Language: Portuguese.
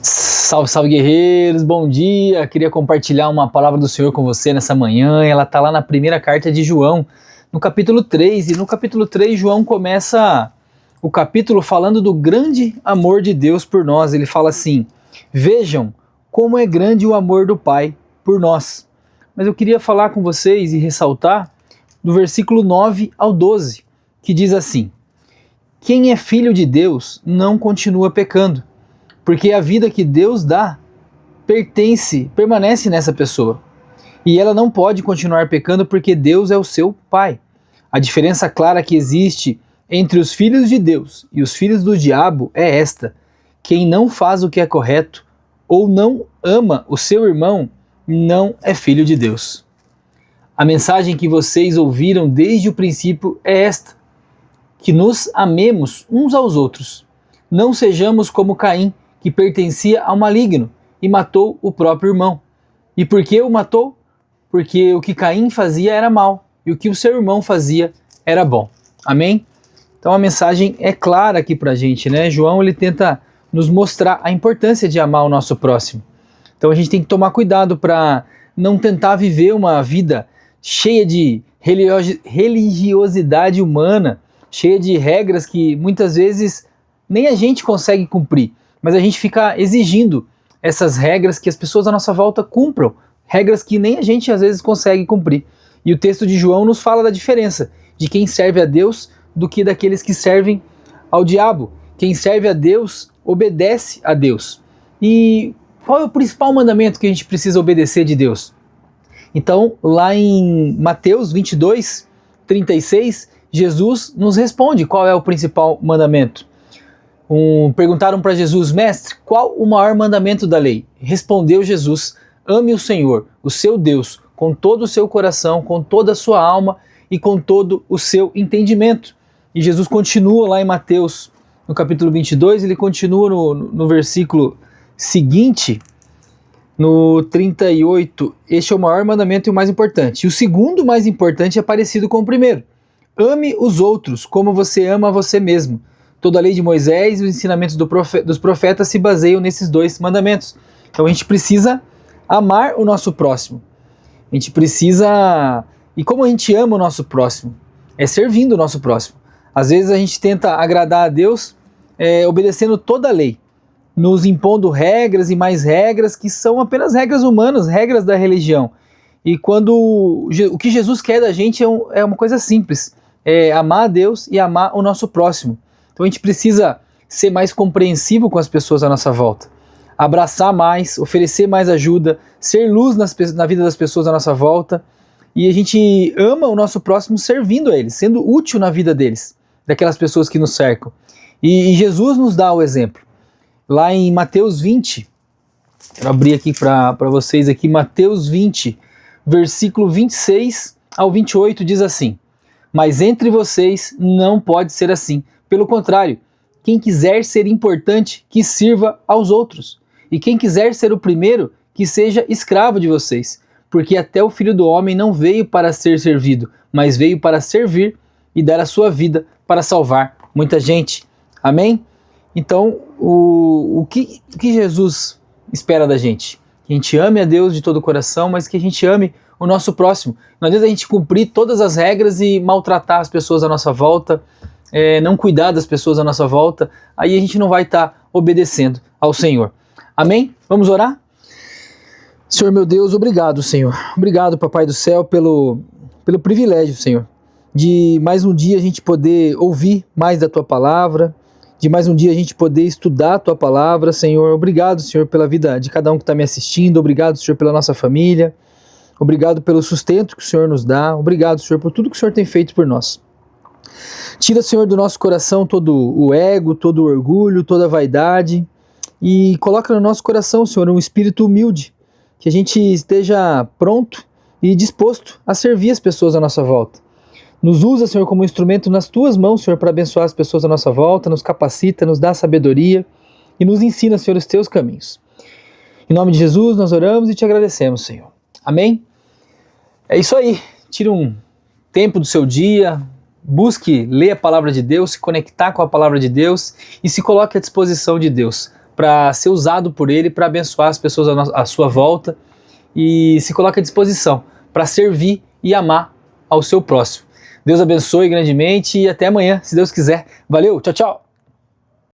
Salve, salve guerreiros, bom dia! Queria compartilhar uma palavra do Senhor com você nessa manhã. Ela está lá na primeira carta de João, no capítulo 3. E no capítulo 3, João começa o capítulo falando do grande amor de Deus por nós. Ele fala assim: vejam como é grande o amor do Pai por nós. Mas eu queria falar com vocês e ressaltar do versículo 9 ao 12, que diz assim: quem é filho de Deus não continua pecando, porque a vida que Deus dá permanece nessa pessoa. E ela não pode continuar pecando porque Deus é o seu Pai. A diferença clara que existe entre os filhos de Deus e os filhos do diabo é esta: quem não faz o que é correto ou não ama o seu irmão não é filho de Deus. A mensagem que vocês ouviram desde o princípio é esta: que nos amemos uns aos outros. Não sejamos como Caim, que pertencia ao maligno e matou o próprio irmão. E por que o matou? Porque o que Caim fazia era mal e o que o seu irmão fazia era bom. Amém? Então a mensagem é clara aqui pra gente, né? João ele tenta nos mostrar a importância de amar o nosso próximo. Então a gente tem que tomar cuidado para não tentar viver uma vida cheia de religiosidade humana, cheia de regras que muitas vezes nem a gente consegue cumprir, mas a gente fica exigindo essas regras que as pessoas à nossa volta cumpram, regras que nem a gente às vezes consegue cumprir. E o texto de João nos fala da diferença de quem serve a Deus do que daqueles que servem ao diabo. Quem serve a Deus obedece a Deus. E qual é o principal mandamento que a gente precisa obedecer de Deus? Então, lá em Mateus 22, 36, Jesus nos responde qual é o principal mandamento. Perguntaram para Jesus: mestre, qual o maior mandamento da lei? Respondeu Jesus: ame o Senhor, o seu Deus, com todo o seu coração, com toda a sua alma e com todo o seu entendimento. E Jesus continua lá em Mateus, no capítulo 22, ele continua no versículo seguinte, no 38, este é o maior mandamento e o mais importante. E o segundo mais importante é parecido com o primeiro: ame os outros como você ama a você mesmo. Toda a lei de Moisés e os ensinamentos dos profetas se baseiam nesses dois mandamentos. Então a gente precisa amar o nosso próximo. A gente precisa... E como a gente ama o nosso próximo? É servindo o nosso próximo. Às vezes a gente tenta agradar a Deus obedecendo toda a lei, nos impondo regras e mais regras que são apenas regras humanas, regras da religião. E quando o que Jesus quer da gente é uma coisa simples: é amar a Deus e amar o nosso próximo. Então a gente precisa ser mais compreensivo com as pessoas à nossa volta, abraçar mais, oferecer mais ajuda, ser luz na vida das pessoas à nossa volta. E a gente ama o nosso próximo servindo a eles, sendo útil na vida deles, daquelas pessoas que nos cercam. E Jesus nos dá o exemplo. Lá em Mateus 20, quero abrir aqui para vocês aqui, Mateus 20, versículo 26 ao 28 diz assim: mas entre vocês não pode ser assim. Pelo contrário, quem quiser ser importante, que sirva aos outros. E quem quiser ser o primeiro, que seja escravo de vocês. Porque até o Filho do Homem não veio para ser servido, mas veio para servir e dar a sua vida para salvar muita gente. Amém? Então, o que Jesus espera da gente? Que a gente ame a Deus de todo o coração, mas que a gente ame o nosso próximo. Não adianta a gente cumprir todas as regras e maltratar as pessoas à nossa volta, não cuidar das pessoas à nossa volta, aí a gente não vai estar obedecendo ao Senhor. Amém? Vamos orar? Senhor meu Deus, obrigado, Senhor. Obrigado, Papai do Céu, pelo privilégio, Senhor, de mais um dia a gente poder ouvir mais da Tua Palavra, de mais um dia a gente poder estudar a Tua Palavra, Senhor. Obrigado, Senhor, pela vida de cada um que está me assistindo. Obrigado, Senhor, pela nossa família. Obrigado pelo sustento que o Senhor nos dá. Obrigado, Senhor, por tudo que o Senhor tem feito por nós. Tira, Senhor, do nosso coração todo o ego, todo o orgulho, toda a vaidade, e coloca no nosso coração, Senhor, um espírito humilde, que a gente esteja pronto e disposto a servir as pessoas à nossa volta. Nos usa, Senhor, como instrumento nas Tuas mãos, Senhor, para abençoar as pessoas à nossa volta, nos capacita, nos dá sabedoria e nos ensina, Senhor, os Teus caminhos. Em nome de Jesus nós oramos e Te agradecemos, Senhor. Amém? É isso aí. Tira um tempo do seu dia, busque ler a palavra de Deus, se conectar com a palavra de Deus e se coloque à disposição de Deus para ser usado por Ele para abençoar as pessoas à sua volta, e se coloca à disposição para servir e amar ao seu próximo. Deus abençoe grandemente e até amanhã, se Deus quiser. Valeu, tchau, tchau!